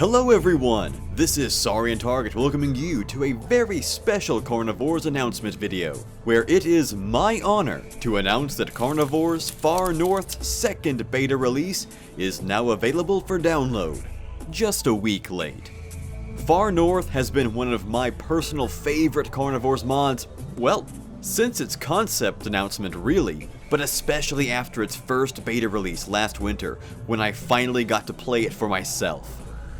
Hello everyone, this is Saurian Target welcoming you to a very special Carnivores announcement video, where it is my honor to announce that Carnivores Far North's second beta release is now available for download, just a week late. Far North has been one of my personal favorite Carnivores mods, well, since its concept announcement really, but especially after its first beta release last winter when I finally got to play it for myself.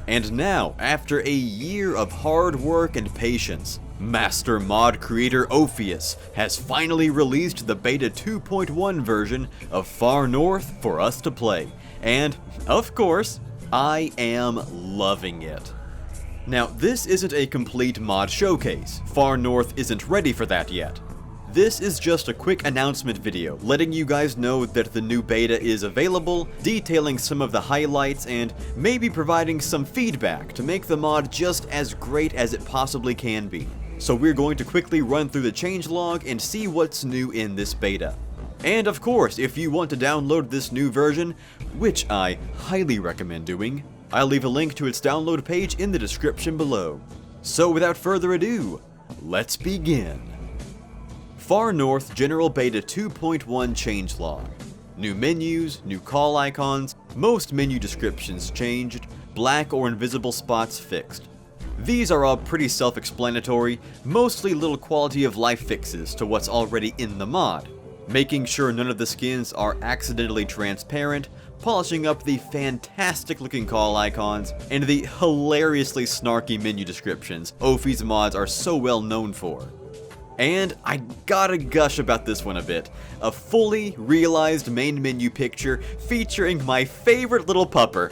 And now, after a year of hard work and patience, master mod creator Ophius has finally released the beta 2.1 version of Far North for us to play, and, of course, I am loving it. Now, this isn't a complete mod showcase. Far North isn't ready for that yet. This is just a quick announcement video, letting you guys know that the new beta is available, detailing some of the highlights, and maybe providing some feedback to make the mod just as great as it possibly can be. So we're going to quickly run through the changelog and see what's new in this beta. And of course, if you want to download this new version, which I highly recommend doing, I'll leave a link to its download page in the description below. So without further ado, let's begin. Far North General Beta 2.1 changelog. New menus, new call icons, most menu descriptions changed, black or invisible spots fixed. These are all pretty self-explanatory, mostly little quality of life fixes to what's already in the mod, making sure none of the skins are accidentally transparent, polishing up the fantastic looking call icons, and the hilariously snarky menu descriptions Ophi's mods are so well known for. And I gotta gush about this one a bit. A fully realized main menu picture featuring my favorite little pupper.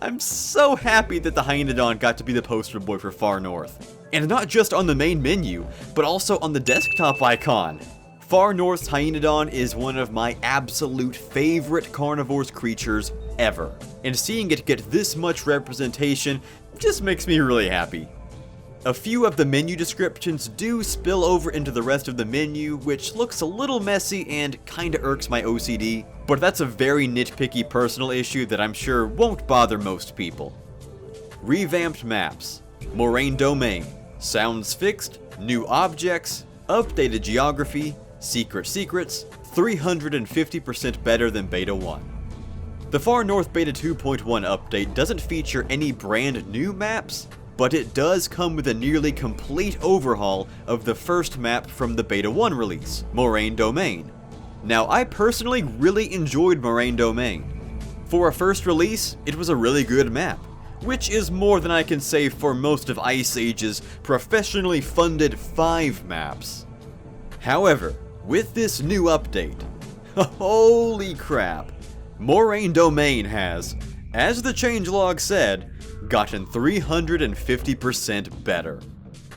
I'm so happy that the Hyaenodon got to be the poster boy for Far North. And not just on the main menu, but also on the desktop icon. Far North's Hyaenodon is one of my absolute favorite Carnivores creatures ever. And seeing it get this much representation just makes me really happy. A few of the menu descriptions do spill over into the rest of the menu, which looks a little messy and kinda irks my OCD, but that's a very nitpicky personal issue that I'm sure won't bother most people. Revamped maps, Moraine Domain, sounds fixed, new objects, updated geography, secret secrets, 350% better than Beta 1. The Far North Beta 2.1 update doesn't feature any brand new maps, but it does come with a nearly complete overhaul of the first map from the Beta 1 release, Moraine Domain. Now, I personally really enjoyed Moraine Domain. For a first release, it was a really good map, which is more than I can say for most of Ice Age's professionally funded 5 maps. However, with this new update, holy crap, Moraine Domain has, as the changelog said, gotten 350% better.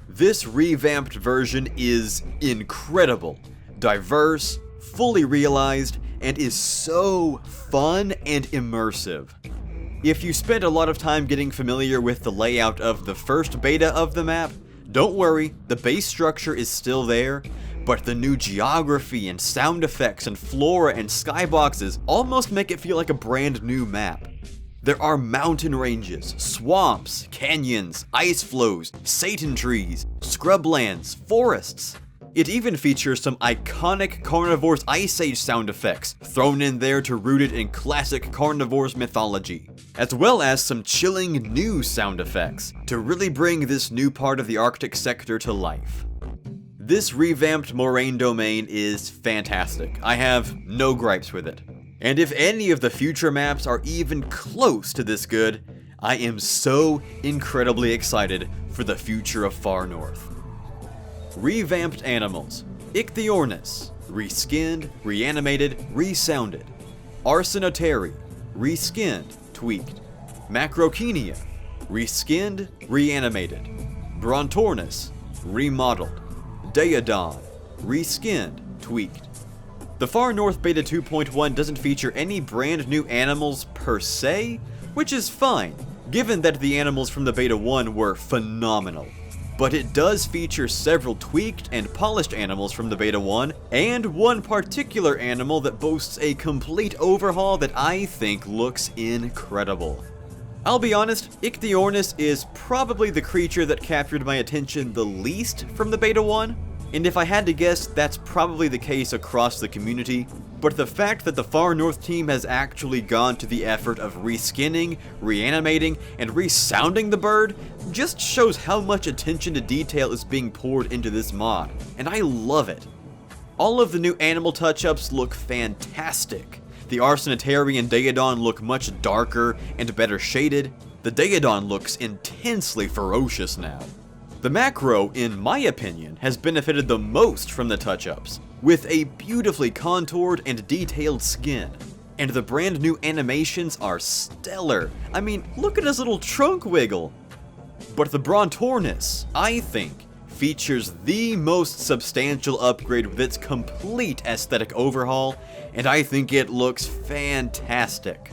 This revamped version is incredible, diverse, fully realized, and is so fun and immersive. If you spent a lot of time getting familiar with the layout of the first beta of the map, don't worry, the base structure is still there, but the new geography and sound effects and flora and skyboxes almost make it feel like a brand new map. There are mountain ranges, swamps, canyons, ice flows, Satan trees, scrublands, forests. It even features some iconic Carnivores Ice Age sound effects thrown in there to root it in classic Carnivores mythology, as well as some chilling new sound effects to really bring this new part of the Arctic sector to life. This revamped Moraine Domain is fantastic. I have no gripes with it. And if any of the future maps are even close to this good, I am so incredibly excited for the future of Far North. Revamped animals. Ichthyornis, reskinned, reanimated, resounded. Arsenoteri, reskinned, tweaked. Macrokenia, reskinned, reanimated. Brontornis, remodeled. Daeodon, reskinned, tweaked. The Far North Beta 2.1 doesn't feature any brand new animals per se, which is fine, given that the animals from the Beta 1 were phenomenal. But it does feature several tweaked and polished animals from the Beta 1, and one particular animal that boasts a complete overhaul that I think looks incredible. I'll be honest, Ichthyornis is probably the creature that captured my attention the least from the Beta 1, and if I had to guess, that's probably the case across the community, but the fact that the Far North team has actually gone to the effort of reskinning, reanimating, and resounding the bird just shows how much attention to detail is being poured into this mod, and I love it. All of the new animal touch-ups look fantastic. The Arsenatary and Daeodon look much darker and better shaded. The Daeodon looks intensely ferocious now. The Macro, in my opinion, has benefited the most from the touch-ups, with a beautifully contoured and detailed skin. And the brand new animations are stellar. I mean, look at his little trunk wiggle. But the Brontornis, I think, features the most substantial upgrade with its complete aesthetic overhaul, and I think it looks fantastic.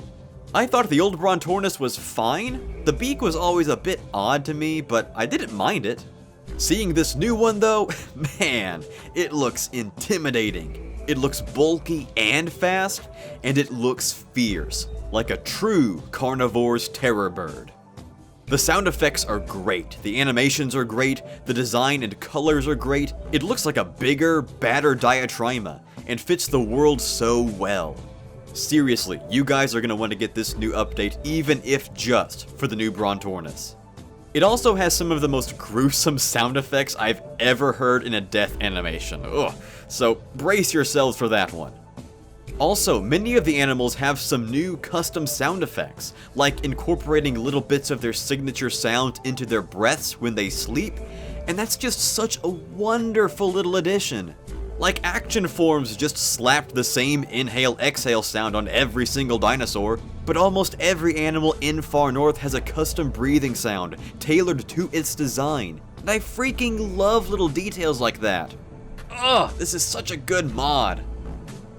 I thought the old Brontornis was fine. The beak was always a bit odd to me, but I didn't mind it. Seeing this new one though, man, it looks intimidating. It looks bulky and fast, and it looks fierce, like a true Carnivores terror bird. The sound effects are great, the animations are great, the design and colors are great. It looks like a bigger, badder Diatryma, and fits the world so well. Seriously, you guys are going to want to get this new update, even if just for the new Brontornis. It also has some of the most gruesome sound effects I've ever heard in a death animation. Ugh. So brace yourselves for that one. Also, many of the animals have some new custom sound effects, like incorporating little bits of their signature sound into their breaths when they sleep, and that's just such a wonderful little addition. Like Action Forms just slapped the same inhale-exhale sound on every single dinosaur, but almost every animal in Far North has a custom breathing sound tailored to its design, and I freaking love little details like that. Ugh, this is such a good mod.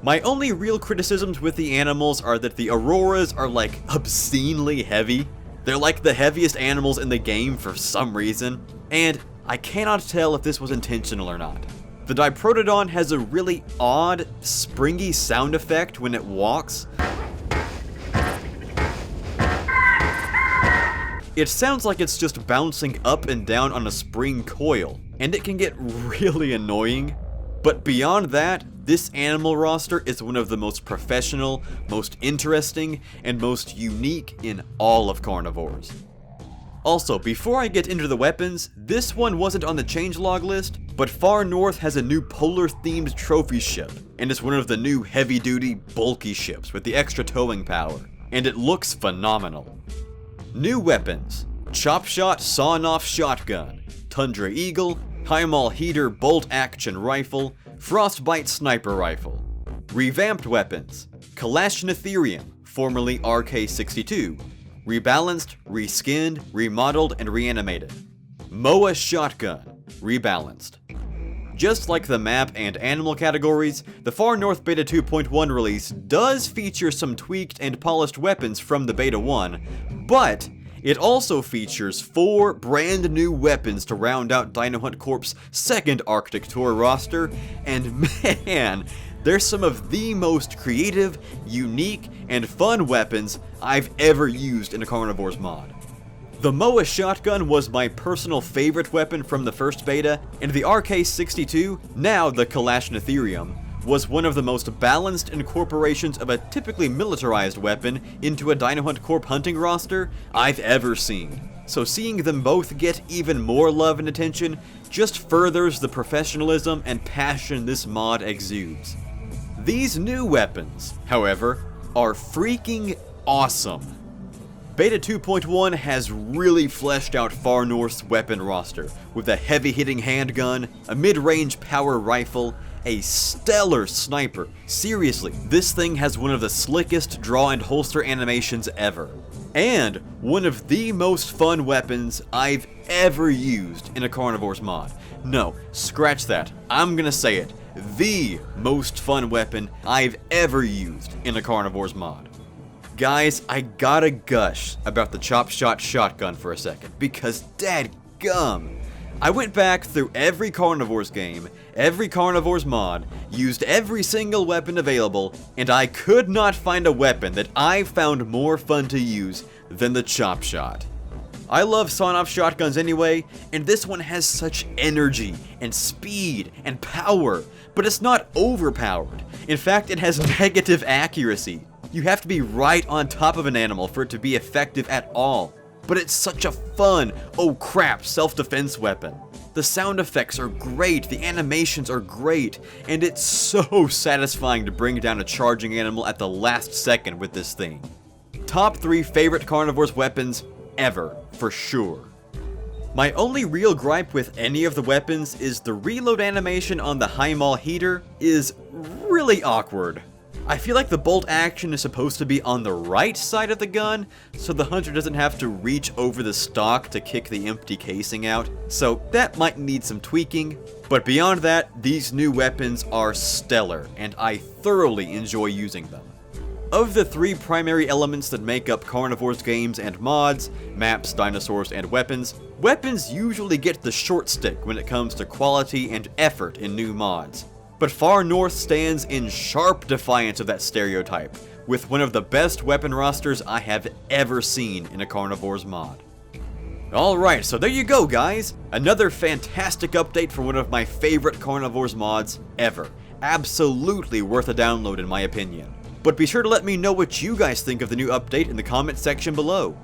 My only real criticisms with the animals are that the Auroras are like obscenely heavy. They're like the heaviest animals in the game for some reason, and I cannot tell if this was intentional or not. The Diprotodon has a really odd, springy sound effect when it walks. It sounds like it's just bouncing up and down on a spring coil, and it can get really annoying. But beyond that, this animal roster is one of the most professional, most interesting, and most unique in all of Carnivores. Also, before I get into the weapons, this one wasn't on the changelog list, but Far North has a new polar-themed trophy ship, and it's one of the new heavy-duty, bulky ships with the extra towing power, and it looks phenomenal. New weapons: Chop Shot Sawn-Off Shotgun, Tundra Eagle, Highmaul Heater Bolt-Action Rifle, Frostbite Sniper Rifle. Revamped weapons: Kalashnatherium, formerly RK-62, rebalanced, reskinned, remodeled, and reanimated. Moa Shotgun, rebalanced. Just like the map and animal categories, the Far North Beta 2.1 release does feature some tweaked and polished weapons from the Beta 1, but it also features 4 brand new weapons to round out Dino Hunt Corp's second Arctic Tour roster, and man, they're some of the most creative, unique, and fun weapons I've ever used in a Carnivores mod. The Moa Shotgun was my personal favorite weapon from the first beta, and the RK-62, now the Kalashnatherium, was one of the most balanced incorporations of a typically militarized weapon into a Dino Hunt Corp hunting roster I've ever seen. So seeing them both get even more love and attention just furthers the professionalism and passion this mod exudes. These new weapons, however, are freaking awesome. Beta 2.1 has really fleshed out Far North's weapon roster, with a heavy-hitting handgun, a mid-range power rifle, a stellar sniper. Seriously, this thing has one of the slickest draw and holster animations ever. And one of the most fun weapons I've ever used in a Carnivores mod. No, scratch that. I'm gonna say it. The most fun weapon I've ever used in a Carnivores mod. Guys, I gotta gush about the Chop Shot Shotgun for a second, because dadgum, I went back through every Carnivores game, every Carnivores mod, used every single weapon available, and I could not find a weapon that I found more fun to use than the Chop Shot. I love sawn-off shotguns anyway, and this one has such energy, and speed, and power, but it's not overpowered. In fact, it has negative accuracy. You have to be right on top of an animal for it to be effective at all. But it's such a fun, oh crap, self-defense weapon. The sound effects are great, the animations are great, and it's so satisfying to bring down a charging animal at the last second with this thing. Top 3 favorite Carnivores weapons ever, for sure. My only real gripe with any of the weapons is the reload animation on the Highmaul heater is really awkward. I feel like the bolt action is supposed to be on the right side of the gun, so the hunter doesn't have to reach over the stock to kick the empty casing out, so that might need some tweaking. But beyond that, these new weapons are stellar, and I thoroughly enjoy using them. Of the 3 primary elements that make up Carnivores games and mods, maps, dinosaurs, and weapons, weapons usually get the short stick when it comes to quality and effort in new mods. But Far North stands in sharp defiance of that stereotype, with one of the best weapon rosters I have ever seen in a Carnivores mod. Alright, so there you go guys! Another fantastic update for one of my favorite Carnivores mods ever. Absolutely worth a download in my opinion. But be sure to let me know what you guys think of the new update in the comment section below.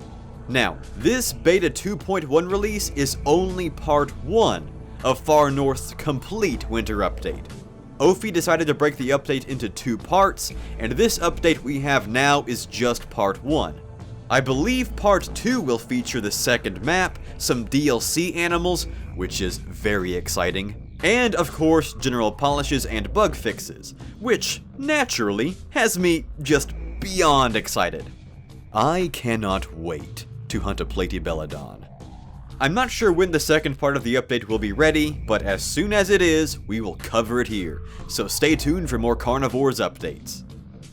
Now, this Beta 2.1 release is only part 1 of Far North's complete winter update. Ophi decided to break the update into 2 parts, and this update we have now is just part 1. I believe part 2 will feature the second map, some DLC animals, which is very exciting, and of course general polishes and bug fixes, which, naturally, has me just beyond excited. I cannot wait to hunt a Platybelodon. I'm not sure when the second part of the update will be ready, but as soon as it is, we will cover it here, so stay tuned for more Carnivores updates.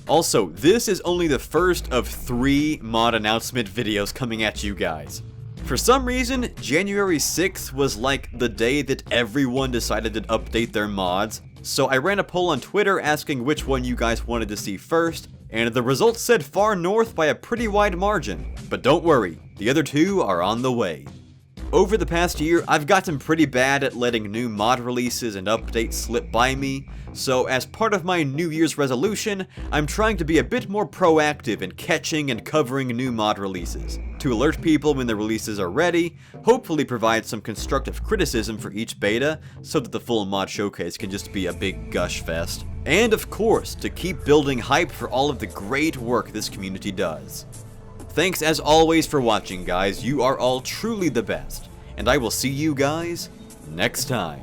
Also, this is only the first of 3 mod announcement videos coming at you guys. For some reason, January 6th was like the day that everyone decided to update their mods, so I ran a poll on Twitter asking which one you guys wanted to see first, and the results said Far North by a pretty wide margin. But don't worry, the other 2 are on the way. Over the past year, I've gotten pretty bad at letting new mod releases and updates slip by me, so as part of my New Year's resolution, I'm trying to be a bit more proactive in catching and covering new mod releases, to alert people when the releases are ready, hopefully provide some constructive criticism for each beta, so that the full mod showcase can just be a big gush fest, and of course, to keep building hype for all of the great work this community does. Thanks as always for watching guys, you are all truly the best, and I will see you guys next time.